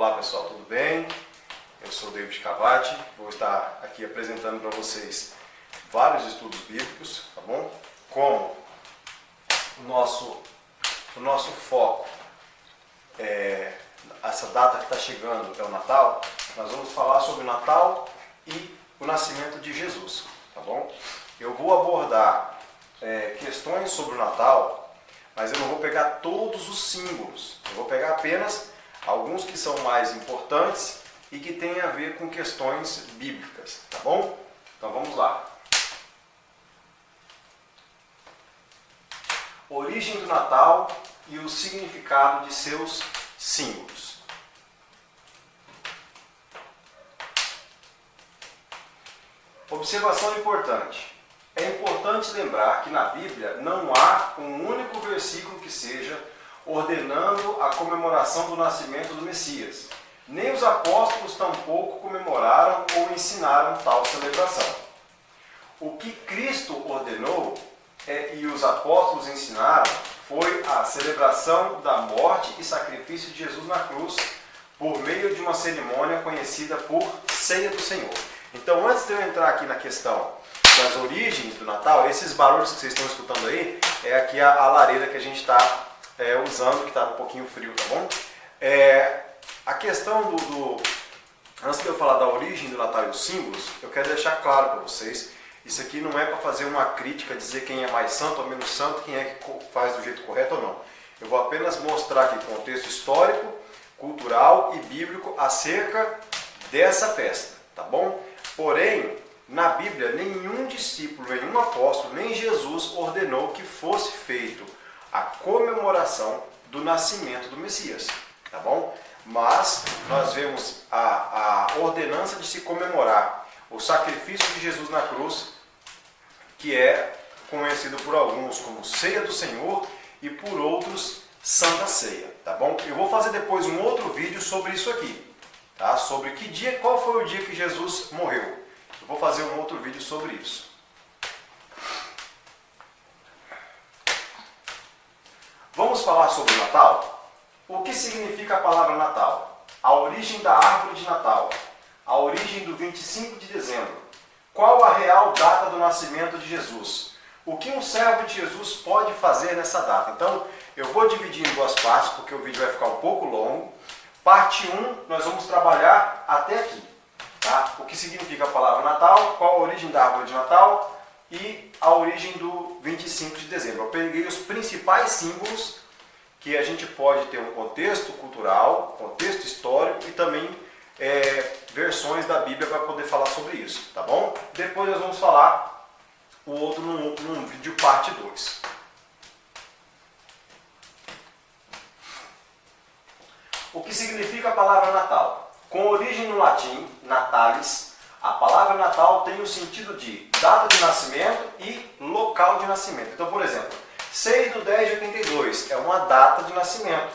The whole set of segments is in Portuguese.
Olá pessoal, tudo bem? Eu sou David Cavati, vou estar aqui apresentando para vocês vários estudos bíblicos, tá bom? Como o nosso foco essa data que está chegando é o Natal, nós vamos falar sobre o Natal e o nascimento de Jesus, tá bom? Eu vou abordar questões sobre o Natal, mas eu não vou pegar todos os símbolos, eu vou pegar apenas alguns que são mais importantes e que têm a ver com questões bíblicas, tá bom? Então vamos lá. Origem do Natal e o significado de seus símbolos. Observação importante. É importante lembrar que na Bíblia não há um único versículo que seja ordenando a comemoração do nascimento do Messias. Nem os apóstolos tampouco comemoraram ou ensinaram tal celebração. O que Cristo ordenou e os apóstolos ensinaram foi a celebração da morte e sacrifício de Jesus na cruz por meio de uma cerimônia conhecida por Ceia do Senhor. Então, antes de eu entrar aqui na questão das origens do Natal, esses barulhos que vocês estão escutando aí, é aqui a lareira que a gente está usando, que está um pouquinho frio, tá bom? A questão antes de eu falar da origem do Natal e os símbolos, eu quero deixar claro para vocês, isso aqui não é para fazer uma crítica, dizer quem é mais santo ou menos santo, quem é que faz do jeito correto ou não. Eu vou apenas mostrar aqui o contexto histórico, cultural e bíblico acerca dessa festa, tá bom? Porém, na Bíblia, nenhum discípulo, nenhum apóstolo, nem Jesus ordenou que fosse feito a comemoração do nascimento do Messias, tá bom? Mas nós vemos a ordenança de se comemorar o sacrifício de Jesus na cruz, que é conhecido por alguns como Ceia do Senhor e por outros Santa Ceia, tá bom? Eu vou fazer depois um outro vídeo sobre isso aqui, tá? Sobre qual foi o dia que Jesus morreu. Eu vou fazer um outro vídeo sobre isso. Vamos falar sobre o Natal? O que significa a palavra Natal? A origem da árvore de Natal. A origem do 25 de dezembro. Qual a real data do nascimento de Jesus? O que um servo de Jesus pode fazer nessa data? Então, eu vou dividir em duas partes, porque o vídeo vai ficar um pouco longo. Parte 1, nós vamos trabalhar até aqui. Tá? O que significa a palavra Natal, qual a origem da árvore de Natal e a origem do 25 de dezembro. Eu peguei os principais símbolos que a gente pode ter um contexto cultural, contexto histórico e também versões da Bíblia para poder falar sobre isso, tá bom? Depois nós vamos falar o outro num vídeo parte 2. O que significa a palavra Natal? Com origem no latim, natalis, a palavra Natal tem o sentido de data de nascimento e local de nascimento. Então, por exemplo, 6/10/82 é uma data de nascimento.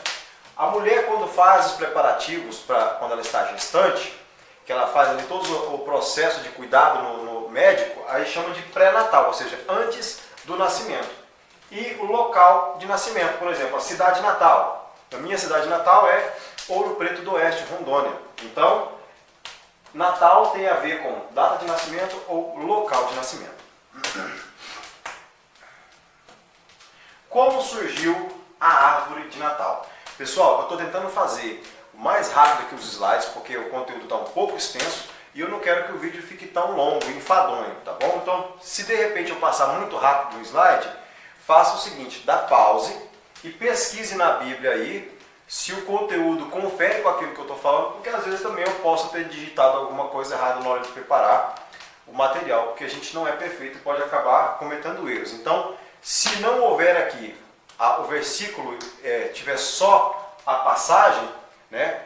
A mulher, quando faz os preparativos quando ela está gestante, que ela faz ali todo o processo de cuidado no médico, aí chama de pré-natal, ou seja, antes do nascimento. E o local de nascimento, por exemplo, a cidade natal. A minha cidade natal é Ouro Preto do Oeste, Rondônia. Então, Natal tem a ver com data de nascimento ou local de nascimento. Como surgiu a árvore de Natal? Pessoal, eu estou tentando fazer o mais rápido aqui os slides, porque o conteúdo está um pouco extenso e eu não quero que o vídeo fique tão longo, enfadonho, tá bom? Então, se de repente eu passar muito rápido no slide, faça o seguinte, dá pause e pesquise na Bíblia aí se o conteúdo confere com aquilo que eu estou falando, porque às vezes também eu posso ter digitado alguma coisa errada na hora de preparar o material, porque a gente não é perfeito e pode acabar cometendo erros. Então, se não houver aqui o versículo, tiver só a passagem, né,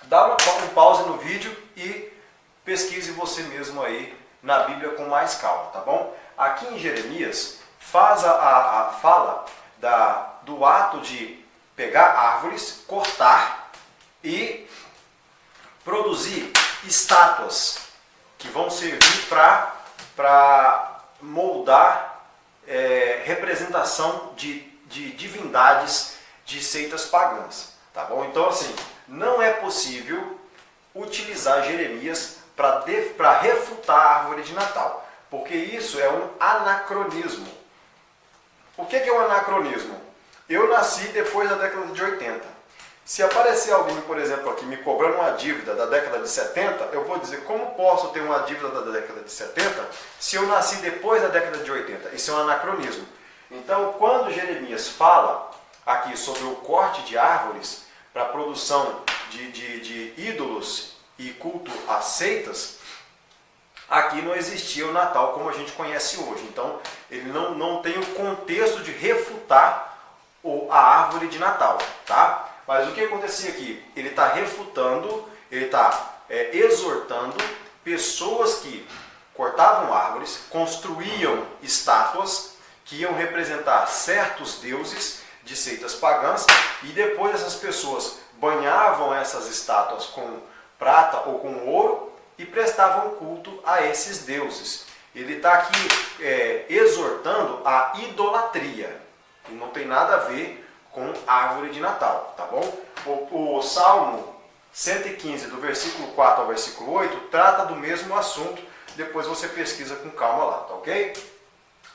dá um pause no vídeo e pesquise você mesmo aí na Bíblia com mais calma, tá bom? Aqui em Jeremias, fala do ato de pegar árvores, cortar e produzir estátuas que vão servir para moldar representação de divindades de seitas pagãs, tá bom? Então, assim, não é possível utilizar Jeremias para refutar a árvore de Natal, porque isso é um anacronismo. O que é um anacronismo? Eu nasci depois da década de 80. Se aparecer alguém, por exemplo, aqui me cobrando uma dívida da década de 70, eu vou dizer, como posso ter uma dívida da década de 70 se eu nasci depois da década de 80? Isso é um anacronismo. Então, quando Jeremias fala aqui sobre o corte de árvores para a produção de ídolos e culto a seitas, aqui não existia o Natal como a gente conhece hoje. Então, ele não tem o contexto de refutar a árvore de Natal, tá? Mas o que acontecia aqui? Ele está refutando, ele está exortando pessoas que cortavam árvores, construíam estátuas que iam representar certos deuses de seitas pagãs, e depois essas pessoas banhavam essas estátuas com prata ou com ouro e prestavam culto a esses deuses. Ele está aqui exortando a idolatria, e não tem nada a ver com árvore de Natal, tá bom? O Salmo 115, do versículo 4 ao versículo 8, trata do mesmo assunto, depois você pesquisa com calma lá, tá ok?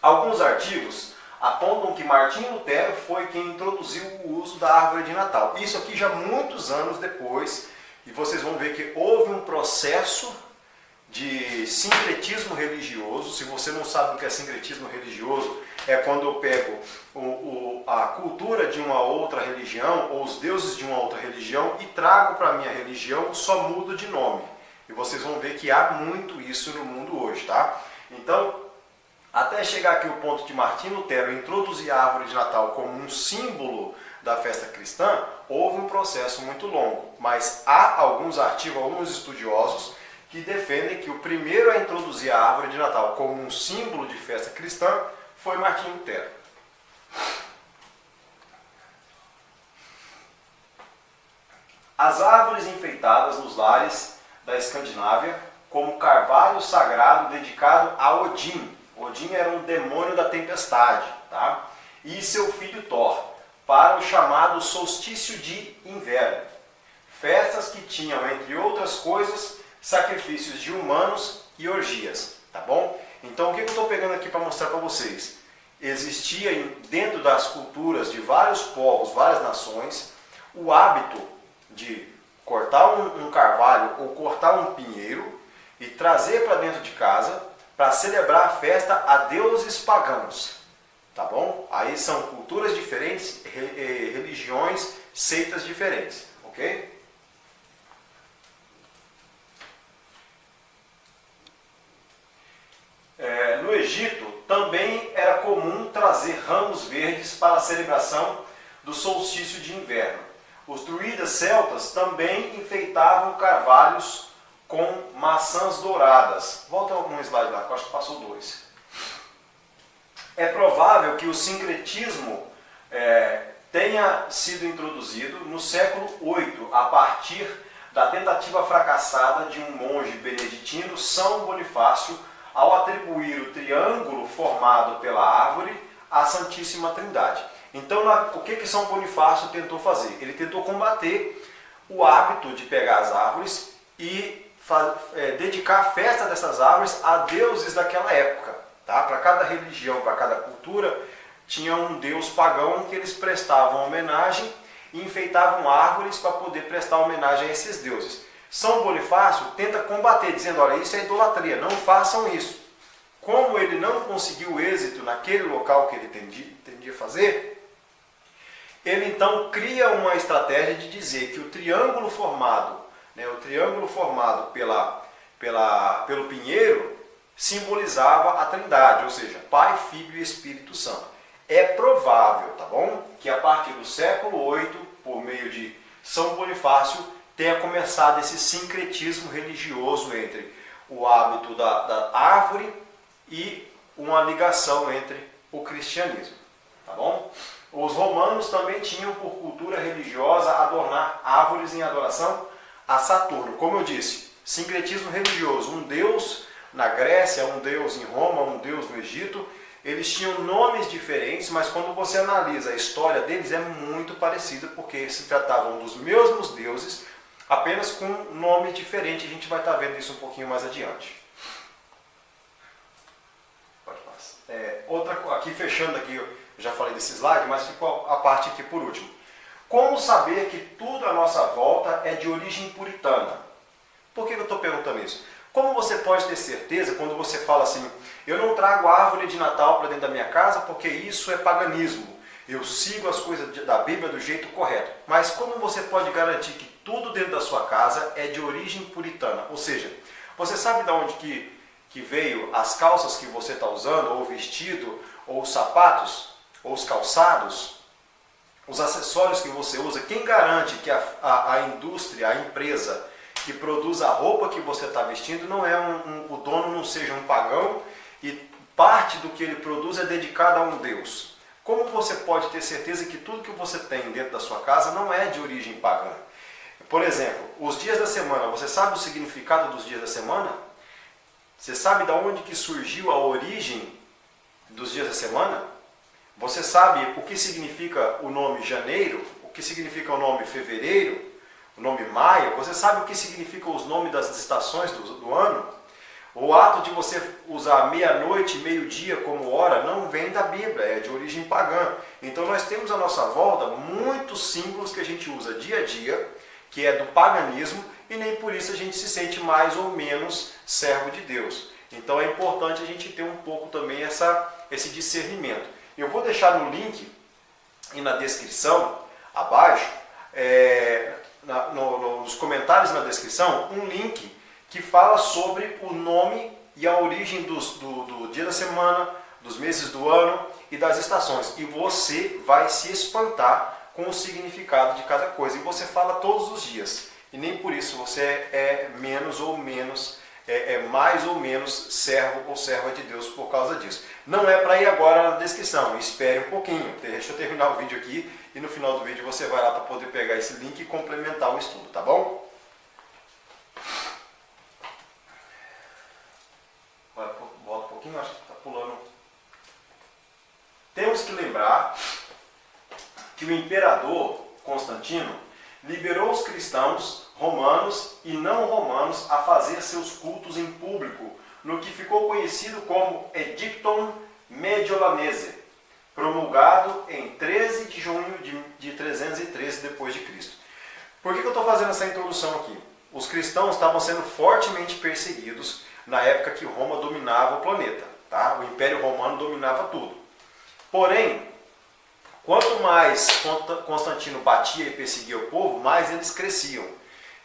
Alguns artigos apontam que Martinho Lutero foi quem introduziu o uso da árvore de Natal. Isso aqui já muitos anos depois, e vocês vão ver que houve um processo de sincretismo religioso. Se você não sabe o que é sincretismo religioso, é quando eu pego a cultura de uma outra religião, ou os deuses de uma outra religião, e trago para a minha religião, só mudo de nome. E vocês vão ver que há muito isso no mundo hoje, tá? Então, até chegar aqui o ponto de Martinho Lutero introduzir a árvore de Natal como um símbolo da festa cristã, houve um processo muito longo. Mas há alguns artigos, alguns estudiosos, que defendem que o primeiro a introduzir a árvore de Natal como um símbolo de festa cristã foi Martinho Lutero. As árvores enfeitadas nos lares da Escandinávia, como carvalho sagrado dedicado a Odin. Odin era um demônio da tempestade, tá? E seu filho Thor, para o chamado solstício de inverno. Festas que tinham, entre outras coisas, sacrifícios de humanos e orgias, tá bom? Então, o que eu estou pegando aqui para mostrar para vocês? Existia dentro das culturas de vários povos, várias nações, o hábito de cortar um carvalho ou cortar um pinheiro e trazer para dentro de casa para celebrar a festa a deuses pagãos, tá bom? Aí são culturas diferentes, religiões, seitas diferentes, ok? No Egito também era comum trazer ramos verdes para a celebração do solstício de inverno. Os druidas celtas também enfeitavam carvalhos com maçãs douradas. Volta um slide lá, que eu acho que passou 2. É provável que o sincretismo tenha sido introduzido no século VIII, a partir da tentativa fracassada de um monge beneditino, São Bonifácio, ao atribuir o triângulo formado pela árvore à Santíssima Trindade. Então, o que São Bonifácio tentou fazer? Ele tentou combater o hábito de pegar as árvores e dedicar a festa dessas árvores a deuses daquela época. Tá? Para cada religião, para cada cultura, tinha um deus pagão que eles prestavam homenagem e enfeitavam árvores para poder prestar homenagem a esses deuses. São Bonifácio tenta combater, dizendo, olha, isso é idolatria, não façam isso. Como ele não conseguiu êxito naquele local que ele tendia a fazer, ele então cria uma estratégia de dizer que o triângulo formado pelo pinheiro simbolizava a Trindade, ou seja, Pai, Filho e Espírito Santo. É provável, tá bom, que a partir do século VIII, por meio de São Bonifácio, tenha começado esse sincretismo religioso entre o hábito da árvore e uma ligação entre o cristianismo, tá bom? Os romanos também tinham por cultura religiosa adornar árvores em adoração a Saturno. Como eu disse, sincretismo religioso, um deus na Grécia, um deus em Roma, um deus no Egito, eles tinham nomes diferentes, mas quando você analisa a história deles é muito parecida, porque se tratavam dos mesmos deuses, apenas com nome diferente. A gente vai estar vendo isso um pouquinho mais adiante. Pode passar. Aqui fechando aqui, eu já falei desse slide, mas ficou a parte aqui por último. Como saber que tudo à nossa volta é de origem puritana? Por que eu estou perguntando isso? Como você pode ter certeza quando você fala assim, eu não trago árvore de Natal para dentro da minha casa porque isso é paganismo. Eu sigo as coisas da Bíblia do jeito correto. Mas como você pode garantir que tudo dentro da sua casa é de origem puritana? Ou seja, você sabe de onde que veio as calças que você está usando, ou o vestido, ou os sapatos, ou os calçados, os acessórios que você usa? Quem garante que a indústria, a empresa que produz a roupa que você está vestindo, não é o dono não seja um pagão e parte do que ele produz é dedicado a um Deus? Como você pode ter certeza que tudo que você tem dentro da sua casa não é de origem pagã? Por exemplo, os dias da semana, você sabe o significado dos dias da semana? Você sabe de onde que surgiu a origem dos dias da semana? Você sabe o que significa o nome janeiro? O que significa o nome fevereiro? O nome maio? Você sabe o que significa os nomes das estações do ano? O ato de você usar meia-noite e meio-dia como hora não vem da Bíblia, é de origem pagã. Então nós temos à nossa volta muitos símbolos que a gente usa dia a dia, que é do paganismo, e nem por isso a gente se sente mais ou menos servo de Deus. Então é importante a gente ter um pouco também esse discernimento. Eu vou deixar no link e na descrição, abaixo, nos comentários na descrição, um link que fala sobre o nome e a origem do dia da semana, dos meses do ano e das estações. E você vai se espantar com o significado de cada coisa. E você fala todos os dias. E nem por isso você é menos ou menos, mais ou menos servo ou serva de Deus por causa disso. Não é para ir agora na descrição, espere um pouquinho. Deixa eu terminar o vídeo aqui e no final do vídeo você vai lá para poder pegar esse link e complementar o estudo, tá bom? Volta um pouquinho, acho que está pulando. Temos que lembrar que o imperador Constantino liberou os cristãos romanos e não romanos a fazer seus cultos em público, no que ficou conhecido como Edictum Mediolanense, promulgado em 13 de junho de 313 d.C. Por que eu estou fazendo essa introdução aqui? Os cristãos estavam sendo fortemente perseguidos na época que Roma dominava o planeta. Tá? O Império Romano dominava tudo. Porém, quanto mais Constantino batia e perseguia o povo, mais eles cresciam.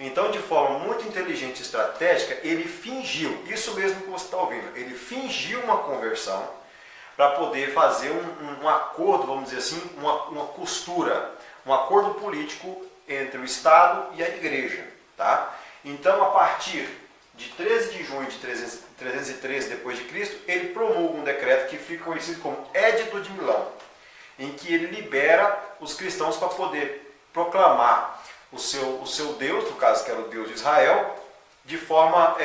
Então, de forma muito inteligente e estratégica, ele fingiu, isso mesmo que você está ouvindo, ele fingiu uma conversão para poder fazer um acordo, vamos dizer assim, uma costura, um acordo político entre o Estado e a Igreja. Tá? Então, a partir de 13 de junho de 313 d.C., ele promulga um decreto que fica conhecido como Édito de Milão, em que ele libera os cristãos para poder proclamar o seu Deus, no caso que era o Deus de Israel, de forma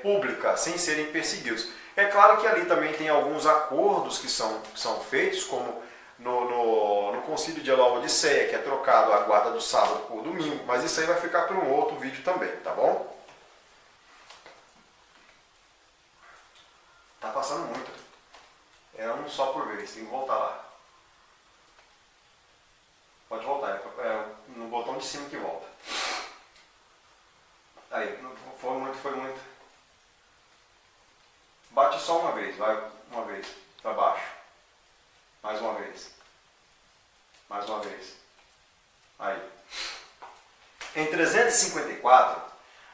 pública, sem serem perseguidos. É claro que ali também tem alguns acordos que são feitos, como no concílio de Laodiceia, que é trocado a guarda do sábado por domingo, mas isso aí vai ficar para um outro vídeo também, tá bom? Tá passando muito. É um só por vez, tem que voltar lá. Pode voltar, no botão de cima que volta. Aí, foi muito. Bate só uma vez, vai uma vez, para baixo. Mais uma vez. Mais uma vez. Aí. Em 354,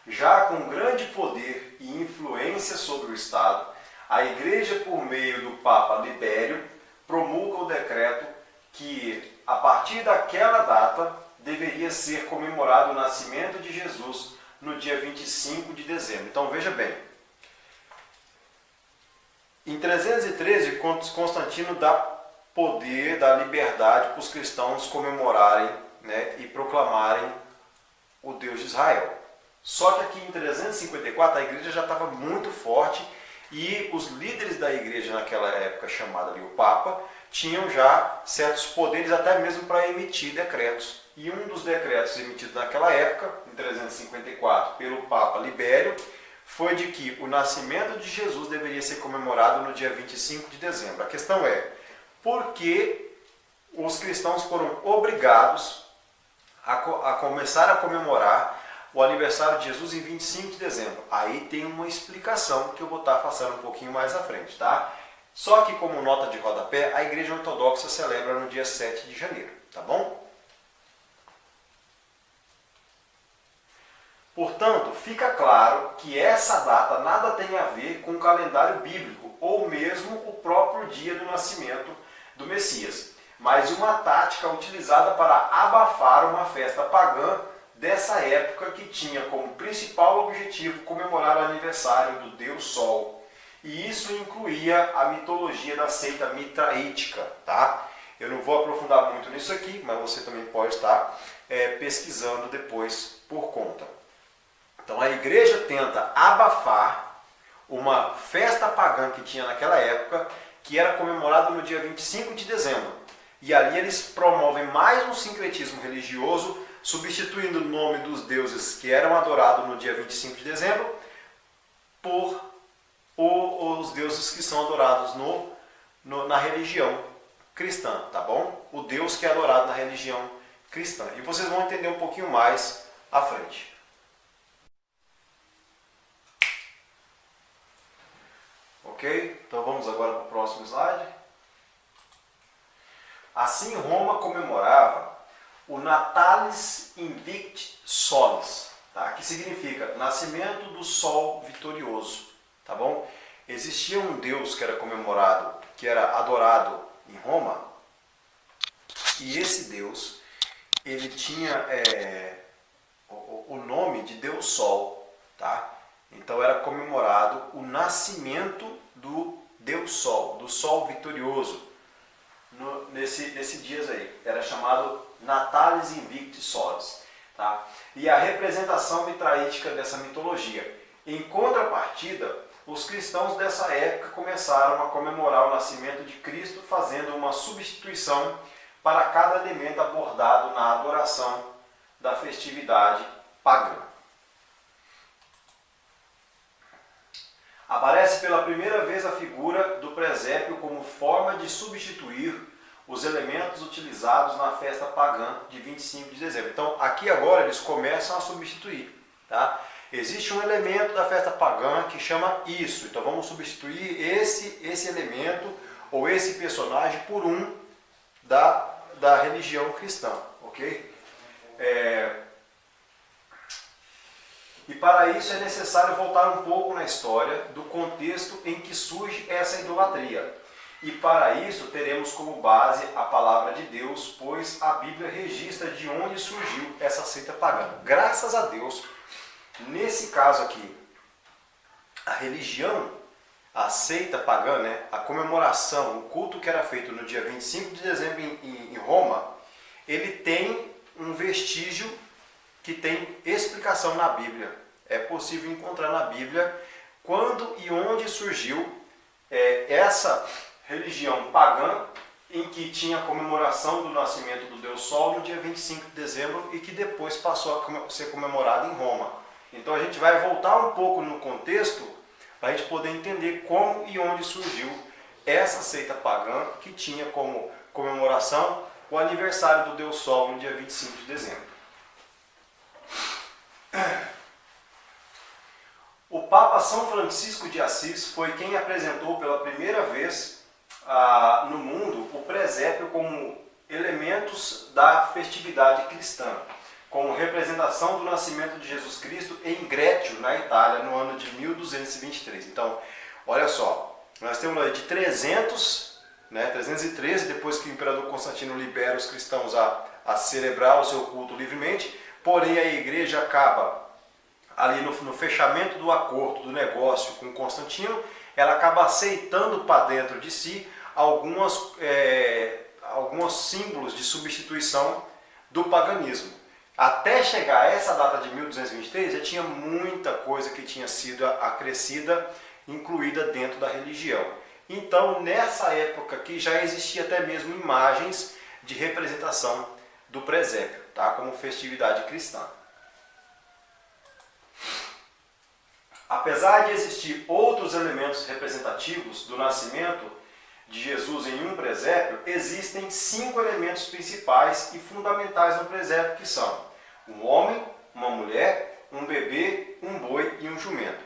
já com grande poder e influência sobre o Estado, a Igreja, por meio do Papa Libério, promulga o decreto que, a partir daquela data, deveria ser comemorado o nascimento de Jesus no dia 25 de dezembro. Então veja bem, em 313, Constantino dá poder, dá liberdade para os cristãos comemorarem, né, e proclamarem o Deus de Israel. Só que aqui em 354 a igreja já estava muito forte E os líderes da igreja naquela época, chamada ali o Papa, tinham já certos poderes até mesmo para emitir decretos. E um dos decretos emitidos naquela época, em 354, pelo Papa Libério, foi de que o nascimento de Jesus deveria ser comemorado no dia 25 de dezembro. A questão é, por que os cristãos foram obrigados a começar a comemorar o aniversário de Jesus em 25 de dezembro? Aí tem uma explicação que eu vou estar passando um pouquinho mais à frente, tá? Só que como nota de rodapé, a Igreja Ortodoxa celebra no dia 7 de janeiro, tá bom? Portanto, fica claro que essa data nada tem a ver com o calendário bíblico, ou mesmo o próprio dia do nascimento do Messias, mas uma tática utilizada para abafar uma festa pagã dessa época que tinha como principal objetivo comemorar o aniversário do Deus Sol. E isso incluía a mitologia da seita mitraítica, tá? Eu não vou aprofundar muito nisso aqui, mas você também pode estar pesquisando depois por conta. Então a igreja tenta abafar uma festa pagã que tinha naquela época, que era comemorada no dia 25 de dezembro. E ali eles promovem mais um sincretismo religioso, substituindo o nome dos deuses que eram adorados no dia 25 de dezembro por os deuses que são adorados na religião cristã, tá bom? O Deus que é adorado na religião cristã. E vocês vão entender um pouquinho mais à frente. Ok? Então vamos agora para o próximo slide. Assim Roma comemorava o Natalis Invicti Solis, tá? Que significa nascimento do sol vitorioso, tá bom? Existia um deus que era comemorado, que era adorado em Roma, e esse deus, ele tinha o nome de Deus Sol, tá? Então era comemorado o nascimento do Deus Sol, do Sol vitorioso, nesse dias aí. Era chamado Natalis Invicti Solis, tá? E a representação mitraítica dessa mitologia. Em contrapartida, os cristãos dessa época começaram a comemorar o nascimento de Cristo, fazendo uma substituição para cada elemento abordado na adoração da festividade pagã. Aparece pela primeira vez a figura do presépio como forma de substituir os elementos utilizados na festa pagã de 25 de dezembro. Então, aqui agora eles começam a substituir, tá? Existe um elemento da festa pagã que chama isso. Então, vamos substituir esse elemento ou esse personagem por um da religião cristã, ok? E para isso é necessário voltar um pouco na história do contexto em que surge essa idolatria. E para isso teremos como base a palavra de Deus, pois a Bíblia registra de onde surgiu essa seita pagã. Graças a Deus, nesse caso aqui, a religião, a seita pagã, né, a comemoração, o culto que era feito no dia 25 de dezembro em Roma, ele tem um vestígio que tem explicação na Bíblia. É possível encontrar na Bíblia quando e onde surgiu essa religião pagã em que tinha a comemoração do nascimento do Deus Sol no dia 25 de dezembro e que depois passou a ser comemorado em Roma. Então a gente vai voltar um pouco no contexto para a gente poder entender como e onde surgiu essa seita pagã que tinha como comemoração o aniversário do Deus Sol no dia 25 de dezembro. O Papa São Francisco de Assis foi quem apresentou pela primeira vez no mundo o presépio como elementos da festividade cristã, como representação do nascimento de Jesus Cristo em Grécio, na Itália, no ano de 1223. Então, olha só, nós temos aí de 313, depois que o imperador Constantino libera os cristãos a celebrar o seu culto livremente, porém a igreja acaba ali no fechamento do acordo, do negócio com Constantino, ela acaba aceitando para dentro de si alguns símbolos de substituição do paganismo. Até chegar a essa data de 1223, já tinha muita coisa que tinha sido acrescida incluída dentro da religião. Então, nessa época aqui já existia até mesmo imagens de representação do presépio, tá? Como festividade cristã. Apesar de existir outros elementos representativos do nascimento de Jesus em um presépio, existem 5 elementos principais e fundamentais no presépio, que são um homem, uma mulher, um bebê, um boi e um jumento.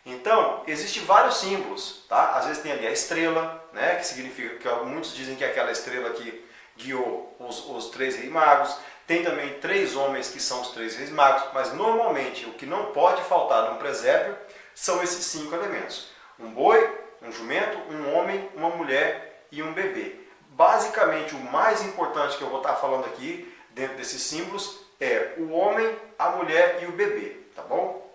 Então, existem vários símbolos, tá? Às vezes tem ali a estrela, né? Que significa, que muitos dizem que é aquela estrela que guiou os 3 reis magos. Tem também 3 homens que são os 3 reis magos, mas normalmente o que não pode faltar num presépio são esses 5 elementos. Um boi, um jumento, um homem, uma mulher e um bebê. Basicamente, o mais importante que eu vou estar falando aqui, dentro desses símbolos, é o homem, a mulher e o bebê, tá bom?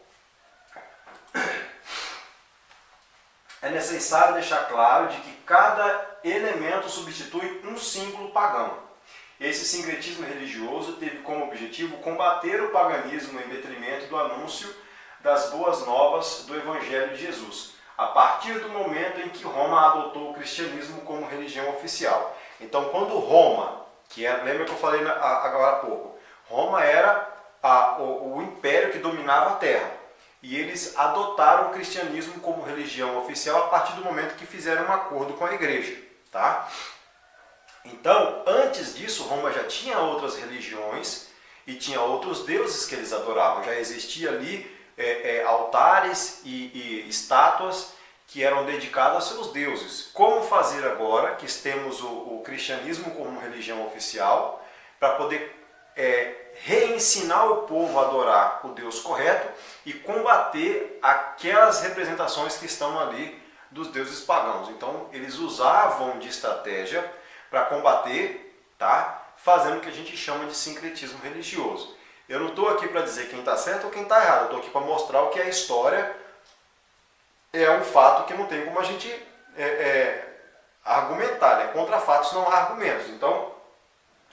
É necessário deixar claro de que cada elemento substitui um símbolo pagão. Esse sincretismo religioso teve como objetivo combater o paganismo em detrimento do anúncio das boas novas do Evangelho de Jesus, a partir do momento em que Roma adotou o cristianismo como religião oficial. Então, quando Roma, lembra que eu falei agora há pouco, Roma era o império que dominava a terra, e eles adotaram o cristianismo como religião oficial a partir do momento que fizeram um acordo com a igreja, tá? Então, antes disso, Roma já tinha outras religiões e tinha outros deuses que eles adoravam. Já existia ali altares e estátuas que eram dedicadas a seus deuses. Como fazer agora que temos o cristianismo como religião oficial, para poder reensinar o povo a adorar o Deus correto e combater aquelas representações que estão ali dos deuses pagãos. Então, eles usavam de estratégia para combater, tá? Fazendo o que a gente chama de sincretismo religioso. Eu não estou aqui para dizer quem está certo ou quem está errado, eu estou aqui para mostrar o que a história é um fato que não tem como a gente argumentar, né? Contra fatos não há argumentos. Então,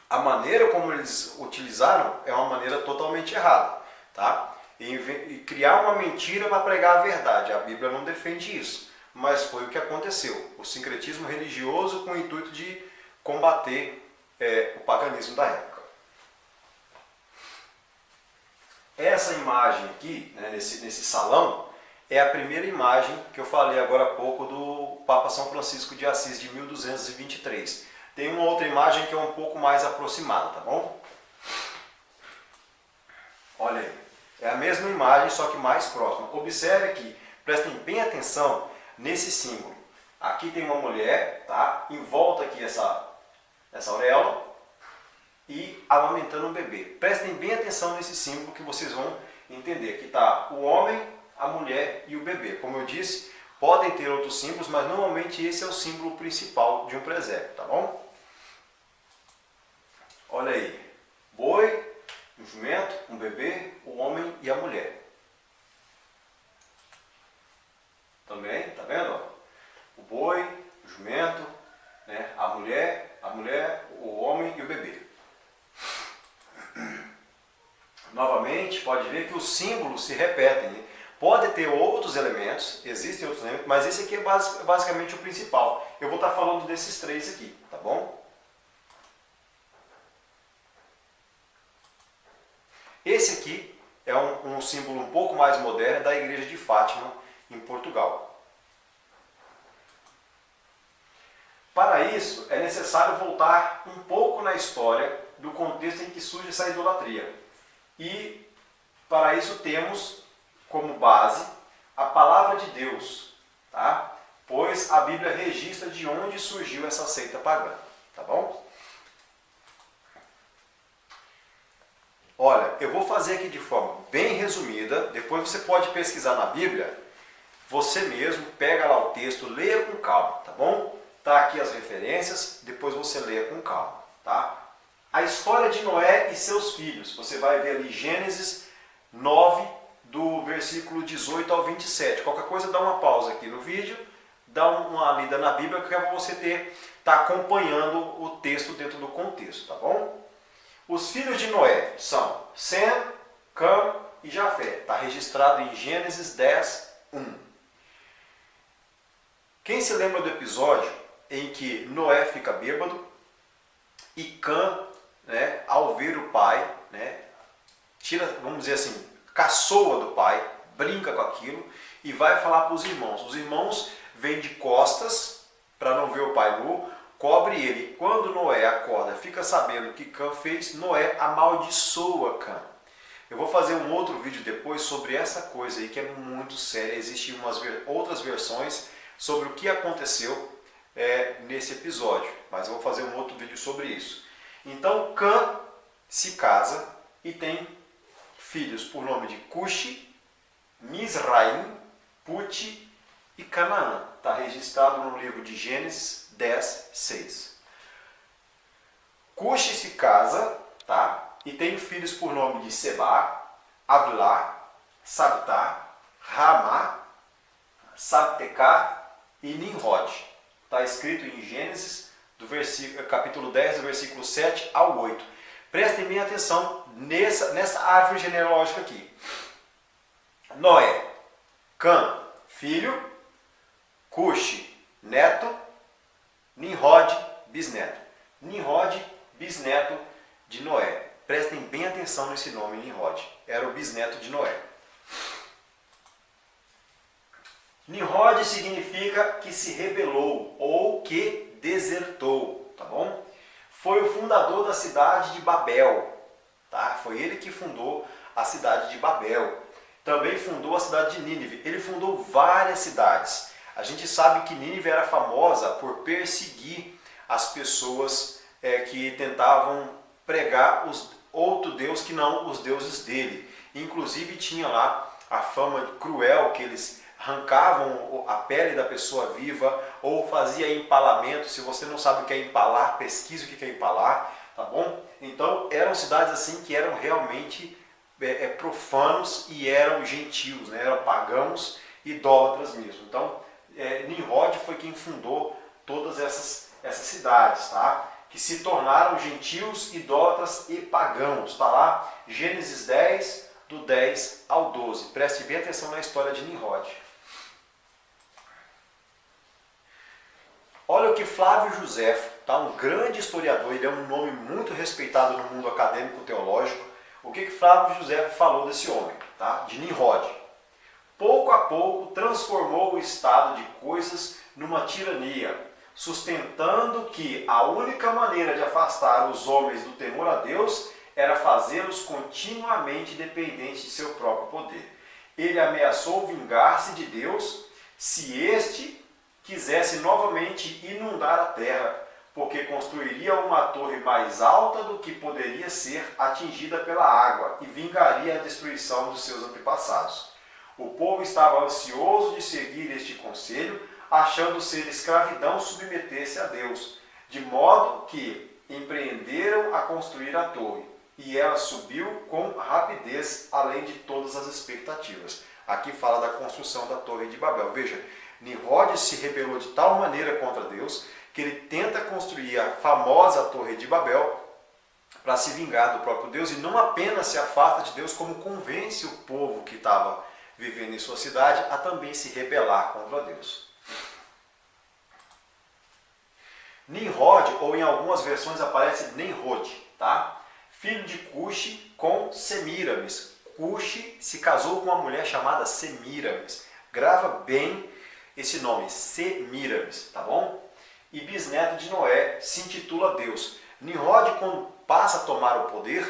a maneira como eles utilizaram é uma maneira totalmente errada, tá? E criar uma mentira para pregar a verdade. A Bíblia não defende isso, mas foi o que aconteceu. O sincretismo religioso com o intuito de combater o paganismo da época. Essa imagem aqui, né, nesse salão, é a primeira imagem que eu falei agora há pouco do Papa São Francisco de Assis, de 1223. Tem uma outra imagem que é um pouco mais aproximada, tá bom? Olha aí, é a mesma imagem, só que mais próxima. Observe aqui, prestem bem atenção nesse símbolo. Aqui tem uma mulher, tá? Em volta aqui essa auréola e amamentando um bebê. Prestem bem atenção nesse símbolo que vocês vão entender. Aqui está o homem, a mulher e o bebê. Como eu disse, podem ter outros símbolos, mas normalmente esse é o símbolo principal de um presépio, tá bom? Olha aí, boi, um jumento, um bebê, o homem e a mulher. Também, tá vendo? O boi, o jumento, né? A mulher, o homem e o bebê. Novamente, pode ver que os símbolos se repetem, né? Pode ter outros elementos, existem outros elementos, mas esse aqui é basicamente o principal. Eu vou estar falando desses 3 aqui, tá bom? Esse aqui é um símbolo um pouco mais moderno da Igreja de Fátima, em Portugal. Para isso, é necessário voltar um pouco na história do contexto em que surge essa idolatria. E, para isso, temos como base a palavra de Deus, tá? Pois a Bíblia registra de onde surgiu essa seita pagã, tá bom? Olha, eu vou fazer aqui de forma bem resumida, depois você pode pesquisar na Bíblia, você mesmo, pega lá o texto, leia com calma, tá bom? Tá aqui as referências, depois você leia com calma, tá? A história de Noé e seus filhos, você vai ver ali Gênesis 9, do versículo 18 ao 27. Qualquer coisa, dá uma pausa aqui no vídeo, dá uma lida na Bíblia, que é para você tá acompanhando o texto dentro do contexto, tá bom? Os filhos de Noé são Sem, Cam e Jafé. Está registrado em Gênesis 10, 1. Quem se lembra do episódio em que Noé fica bêbado e Cã, né, ao ver o pai, né, tira, vamos dizer assim, caçoa do pai, brinca com aquilo e vai falar para os irmãos. Os irmãos vêm de costas para não ver o pai nu, cobre ele. Quando Noé acorda, fica sabendo o que Cã fez, Noé amaldiçoa Cã. Eu vou fazer um outro vídeo depois sobre essa coisa aí que é muito séria. Existem outras versões sobre o que aconteceu nesse episódio, mas eu vou fazer um outro vídeo sobre isso. Então Cã se casa e tem filhos por nome de Cuxi, Mizraim, Puti e Canaã. Está registrado no livro de Gênesis 10, 6. Cuxi se casa, tá? E tem filhos por nome de Seba, Avlá, Sabtá, Ramá, Sabtecar e Nimrod. Está escrito em Gênesis, capítulo 10, do versículo 7 ao 8. Prestem bem atenção nessa árvore genealógica aqui. Noé, Cã, filho, Cuxi, neto, Nimrod, bisneto. Nimrod, bisneto de Noé. Prestem bem atenção nesse nome, Nimrod. Era o bisneto de Noé. Nimrod significa que se rebelou ou que desertou, tá bom? Foi o fundador da cidade de Babel, tá? Foi ele que fundou a cidade de Babel. Também fundou a cidade de Nínive. Ele fundou várias cidades. A gente sabe que Nínive era famosa por perseguir as pessoas que tentavam pregar outro Deus que não os deuses dele. Inclusive tinha lá a fama cruel que eles arrancavam a pele da pessoa viva ou fazia empalamento. Se você não sabe o que é empalar, pesquise o que é empalar, tá bom? Então eram cidades assim que eram realmente profanos e eram gentios, né? Eram pagãos, idólatras mesmo. Então Nimrod foi quem fundou todas essas cidades, tá? Que se tornaram gentios, idólatras e pagãos. Está lá Gênesis 10, do 10 ao 12. Preste bem atenção na história de Nimrod. Olha o que Flávio Josefo, tá? Um grande historiador, ele é um nome muito respeitado no mundo acadêmico teológico. O que Flávio Josefo falou desse homem, tá? De Nimrod? Pouco a pouco transformou o estado de coisas numa tirania, sustentando que a única maneira de afastar os homens do temor a Deus era fazê-los continuamente dependentes de seu próprio poder. Ele ameaçou vingar-se de Deus se este quisesse novamente inundar a terra, porque construiria uma torre mais alta do que poderia ser atingida pela água e vingaria a destruição dos seus antepassados. O povo estava ansioso de seguir este conselho, achando ser escravidão submeter-se a Deus, de modo que empreenderam a construir a torre, e ela subiu com rapidez, além de todas as expectativas. Aqui fala da construção da Torre de Babel. Veja, Nimrod se rebelou de tal maneira contra Deus que ele tenta construir a famosa Torre de Babel para se vingar do próprio Deus, e não apenas se afasta de Deus, como convence o povo que estava vivendo em sua cidade a também se rebelar contra Deus. Nimrod, ou em algumas versões aparece Nimrod, tá? Filho de Cuxi com Semíramis. Cuxi se casou com uma mulher chamada Semíramis. Grava bem esse nome, Semíramis, tá bom? E bisneto de Noé, se intitula Deus. Nimrod, quando passa a tomar o poder,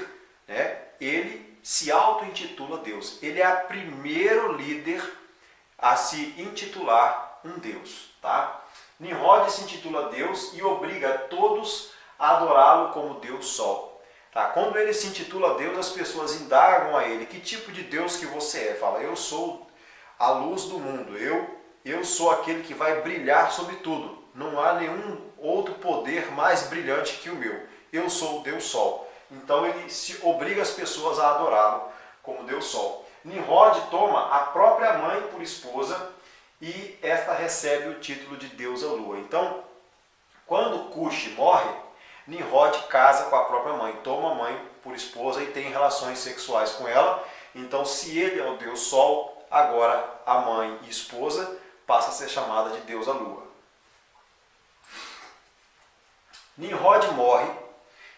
né, ele se auto-intitula Deus. Ele é o primeiro líder a se intitular um Deus, tá? Nimrod se intitula Deus e obriga todos a adorá-lo como Deus Sol. Tá? Quando ele se intitula Deus, as pessoas indagam a ele: que tipo de Deus que você é? Fala: eu sou a luz do mundo, eu sou aquele que vai brilhar sobre tudo. Não há nenhum outro poder mais brilhante que o meu. Eu sou o Deus Sol. Então ele obriga as pessoas a adorá-lo como Deus Sol. Nimrod toma a própria mãe por esposa e esta recebe o título de deusa Lua. Então, quando Cuxi morre, Nimrod casa com a própria mãe, toma a mãe por esposa e tem relações sexuais com ela. Então, se ele é o Deus Sol, agora a mãe e esposa passa a ser chamada de deusa Lua. Nimrod morre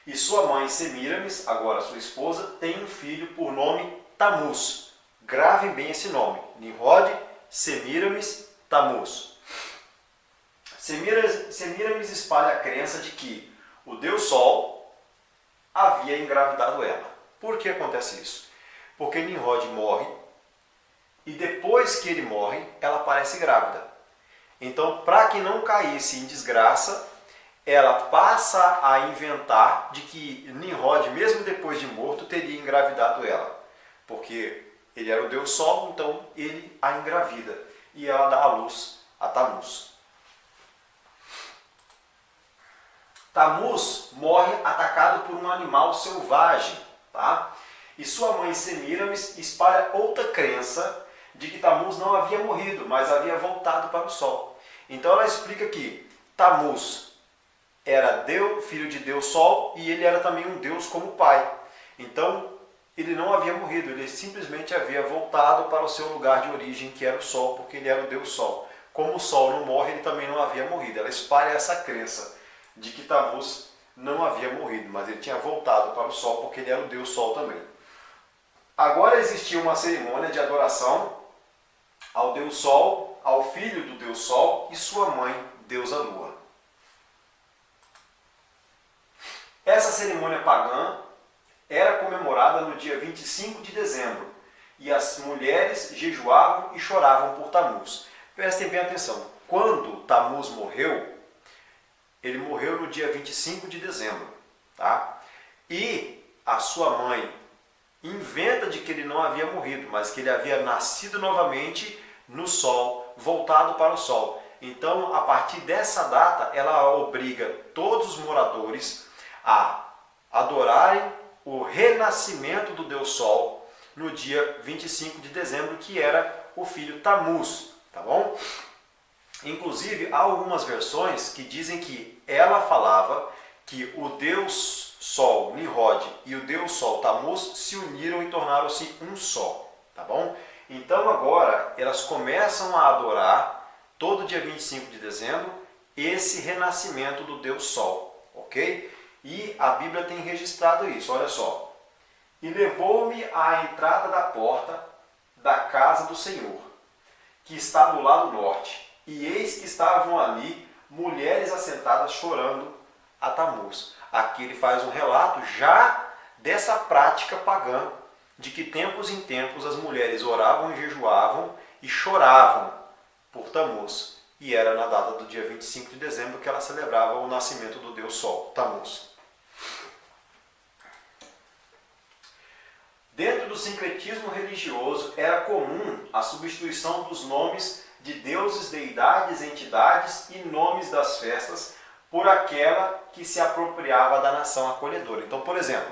e sua mãe Semíramis, agora sua esposa, tem um filho por nome Tamuz. Gravem bem esse nome. Nimrod, Semíramis, Tamuz. Semíramis espalha a crença de que o Deus Sol havia engravidado ela. Por que acontece isso? Porque Nimrod morre e depois que ele morre, ela aparece grávida. Então, para que não caísse em desgraça, ela passa a inventar de que Nimrod, mesmo depois de morto, teria engravidado ela. Porque ele era o Deus Sol, então ele a engravida. E ela dá à luz a Tamuz. Tamuz morre atacado por um animal selvagem. Tá? E sua mãe Semíramis espalha outra crença de que Tamuz não havia morrido, mas havia voltado para o Sol. Então ela explica que Tamuz era filho de Deus Sol e ele era também um Deus como pai. Então ele não havia morrido, ele simplesmente havia voltado para o seu lugar de origem, que era o Sol, porque ele era o Deus Sol. Como o Sol não morre, ele também não havia morrido. Ela espalha essa crença de que Tamuz não havia morrido, mas ele tinha voltado para o Sol, porque ele era o Deus Sol também. Agora existia uma cerimônia de adoração ao Deus Sol, ao filho do Deus Sol e sua mãe, deusa Lua. Essa cerimônia pagã era comemorada no dia 25 de dezembro e as mulheres jejuavam e choravam por Tamuz. Prestem bem atenção, quando Tamuz morreu, ele morreu no dia 25 de dezembro. Tá? E a sua mãe inventa de que ele não havia morrido, mas que ele havia nascido novamente no Sol, voltado para o Sol. Então, a partir dessa data, ela obriga todos os moradores a adorarem o renascimento do Deus Sol no dia 25 de dezembro, que era o filho Tamuz, tá bom? Inclusive, há algumas versões que dizem que ela falava que o Deus Sol, Nimrod, e o Deus Sol, Tamuz, se uniram e tornaram-se um só, tá bom? Então agora elas começam a adorar, todo dia 25 de dezembro, esse renascimento do Deus Sol, ok? E a Bíblia tem registrado isso, olha só. E levou-me à entrada da porta da casa do Senhor, que está do lado norte, e eis que estavam ali mulheres assentadas chorando a Tamuz. Aqui ele faz um relato já dessa prática pagã, de que tempos em tempos as mulheres oravam e jejuavam e choravam por Tamuz. E era na data do dia 25 de dezembro que ela celebrava o nascimento do Deus Sol, Tamuz. Dentro do sincretismo religioso era comum a substituição dos nomes de deuses, deidades, entidades e nomes das festas por aquela que se apropriava da nação acolhedora. Então, por exemplo,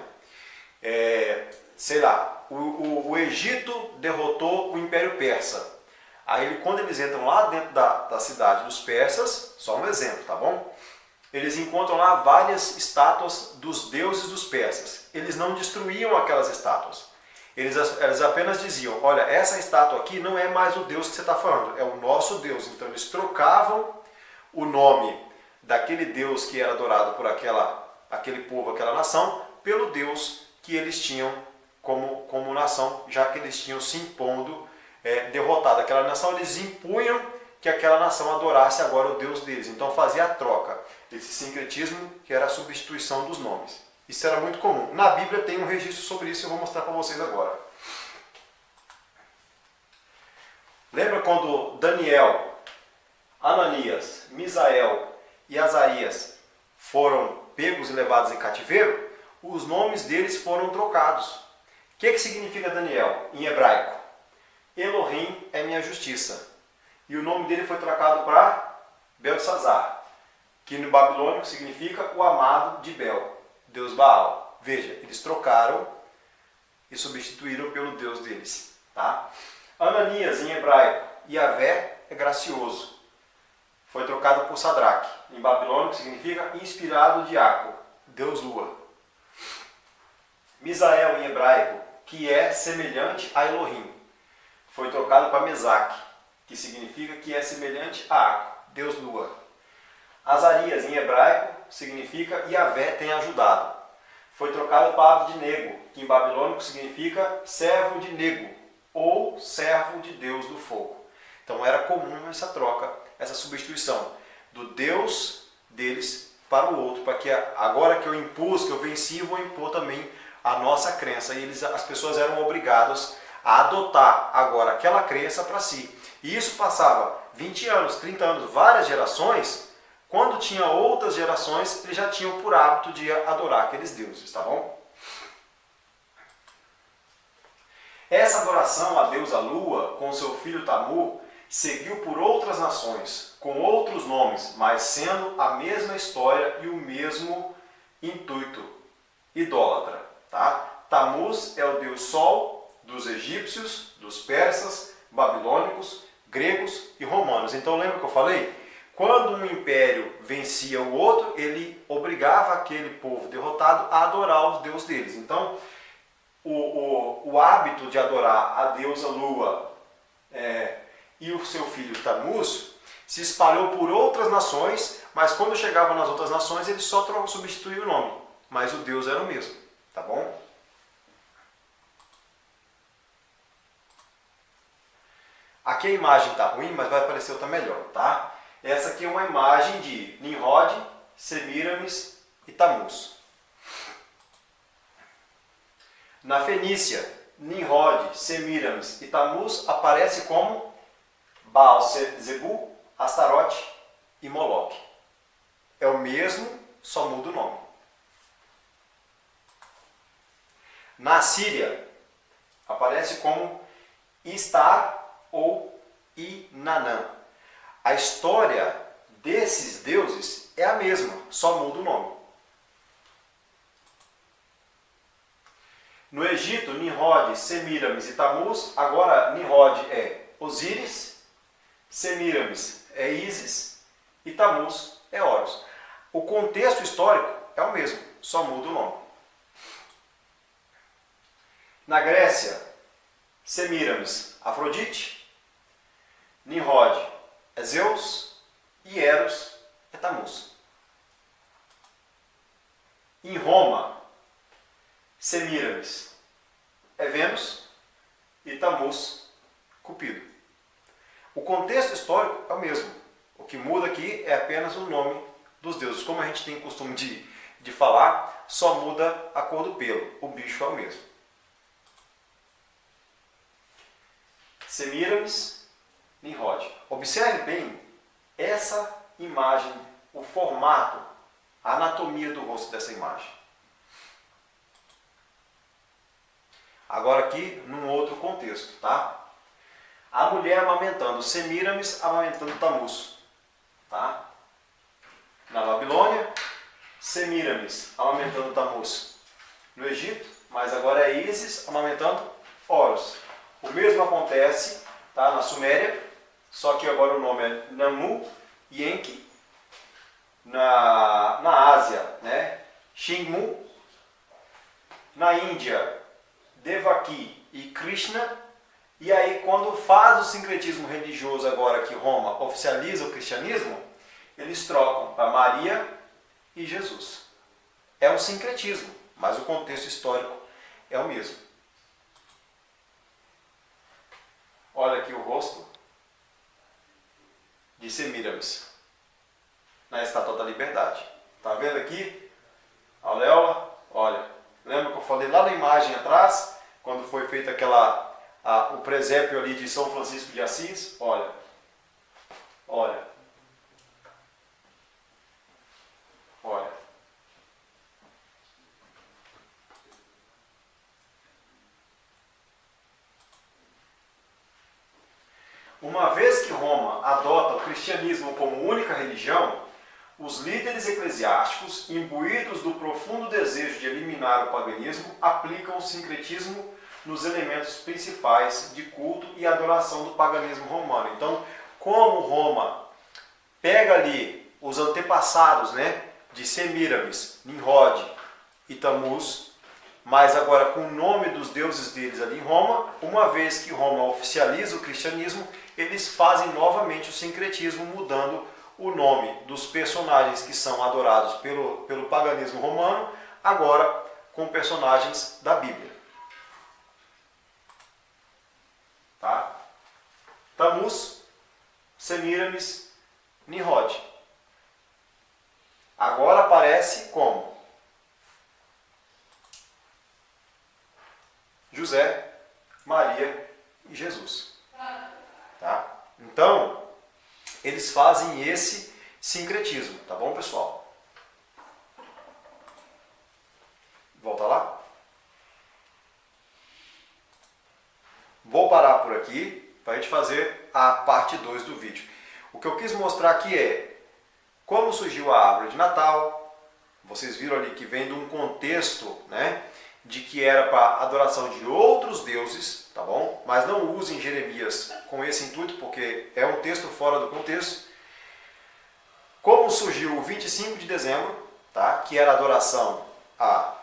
sei lá, o Egito derrotou o Império Persa. Aí, quando eles entram lá dentro da cidade dos persas, só um exemplo, tá bom? Eles encontram lá várias estátuas dos deuses dos persas. Eles não destruíam aquelas estátuas. Eles apenas diziam, olha, essa estátua aqui não é mais o Deus que você está falando, é o nosso Deus. Então eles trocavam o nome daquele Deus que era adorado por aquele povo, aquela nação, pelo Deus que eles tinham como nação, já que eles tinham se impondo, derrotado aquela nação, eles impunham que aquela nação adorasse agora o Deus deles. Então fazia a troca, esse sincretismo que era a substituição dos nomes. Isso era muito comum. Na Bíblia tem um registro sobre isso e eu vou mostrar para vocês agora. Lembra quando Daniel, Ananias, Misael e Azarias foram pegos e levados em cativeiro? Os nomes deles foram trocados. O que significa Daniel em hebraico? Elohim é minha justiça. E o nome dele foi trocado para Belsazar, que no babilônico significa o amado de Bel, Deus Baal. Veja, eles trocaram e substituíram pelo Deus deles. Tá? Ananias, em hebraico, Yavé é gracioso. Foi trocado por Sadraque. Em babilônico significa inspirado de Aco, Deus Lua. Misael, em hebraico, que é semelhante a Elohim. Foi trocado para Mesaque, que significa que é semelhante a Aco, Deus Lua. Azarias, em hebraico, significa Yahvé tem ajudado. Foi trocado para Abednego, que em babilônico significa servo de Nego, ou servo de Deus do fogo. Então era comum essa troca, essa substituição do Deus deles para o outro, para que agora que eu impus, que eu venci, eu vou impor também a nossa crença. E as pessoas eram obrigadas a adotar agora aquela crença para si. E isso passava 20 anos, 30 anos, várias gerações. Quando tinha outras gerações, eles já tinham por hábito de adorar aqueles deuses, tá bom? Essa adoração à deusa Lua, com seu filho Tamu, seguiu por outras nações, com outros nomes, mas sendo a mesma história e o mesmo intuito, idólatra. Tá? Tamuz é o deus Sol dos egípcios, dos persas, babilônicos, gregos e romanos. Então lembra que eu falei? Quando um império vencia o outro, ele obrigava aquele povo derrotado a adorar os deuses deles. Então, o hábito de adorar a deusa Lua e o seu filho Tamuz se espalhou por outras nações, mas quando chegava nas outras nações, ele só substituía o nome. Mas o deus era o mesmo, tá bom? Aqui a imagem está ruim, mas vai aparecer outra melhor, tá? Essa aqui é uma imagem de Nimrod, Semíramis e Tamuz. Na Fenícia, Nimrod, Semíramis e Tamuz aparecem como Baal-zebu, Astarote e Moloque. É o mesmo, só muda o nome. Na Síria, aparece como Istar ou Inanã. A história desses deuses é a mesma, só muda o nome. No Egito, Nimrod, Semíramis e Tamuz, agora Nimrod é Osíris, Semíramis é Ísis e Tamuz é Horus. O contexto histórico é o mesmo, só muda o nome. Na Grécia, Semíramis, Afrodite, Nimrod é Zeus e Eros é Tamuz. Em Roma, Semíramis é Vênus e Tamuz, Cupido. O contexto histórico é o mesmo. O que muda aqui é apenas o nome dos deuses. Como a gente tem costume de falar, só muda a cor do pelo. O bicho é o mesmo. Semíramis, Nimrod. Observe bem essa imagem, o formato, a anatomia do rosto dessa imagem. Agora aqui, num outro contexto, tá? A mulher amamentando Semíramis, amamentando Tamuz, tá? Na Babilônia, Semíramis amamentando Tamuz. No Egito, mas agora é Ísis amamentando Horus. O mesmo acontece, tá, na Suméria, só que agora o nome é Namu e Enki. Na Ásia, né, Shingmu. Na Índia, Devaki e Krishna. E aí, quando faz o sincretismo religioso agora que Roma oficializa o cristianismo, eles trocam para Maria e Jesus. É um sincretismo, mas o contexto histórico é o mesmo. Olha aqui o rosto de Semíramis na Estátua da Liberdade. Tá vendo aqui? A auréola? Olha, lembra que eu falei lá na imagem atrás, quando foi feito o presépio ali de São Francisco de Assis? Olha, olha, olha. Uma vez que Roma adota o cristianismo como única religião, os líderes eclesiásticos, imbuídos do profundo desejo de eliminar o paganismo, aplicam o sincretismo nos elementos principais de culto e adoração do paganismo romano. Então, como Roma pega ali os antepassados, né, de Semíramis, Nimrod e Tamuz, mas agora com o nome dos deuses deles ali em Roma, uma vez que Roma oficializa o cristianismo, eles fazem novamente o sincretismo, mudando o nome dos personagens que são adorados pelo paganismo romano, agora com personagens da Bíblia. Tá? Tammuz, Semíramis, Nimrod. Agora aparece como José, Maria e Jesus. Tá? Então, eles fazem esse sincretismo, tá bom, pessoal? Volta lá. Vou parar por aqui para a gente fazer a parte 2 do vídeo. O que eu quis mostrar aqui é como surgiu a árvore de Natal. Vocês viram ali que vem de um contexto, né, de que era para adoração de outros deuses, tá bom? Mas não usem Jeremias com esse intuito, porque é um texto fora do contexto. Como surgiu o 25 de dezembro, tá? Que era adoração a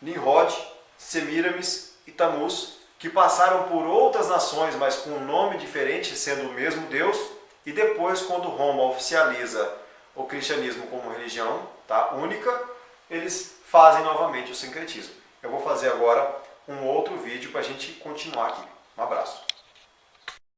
Nimrod, Semíramis e Tammuz, que passaram por outras nações, mas com um nome diferente, sendo o mesmo Deus. E depois, quando Roma oficializa o cristianismo como religião, tá, única, eles fazem novamente o sincretismo. Eu vou fazer agora um outro vídeo para a gente continuar aqui. Um abraço.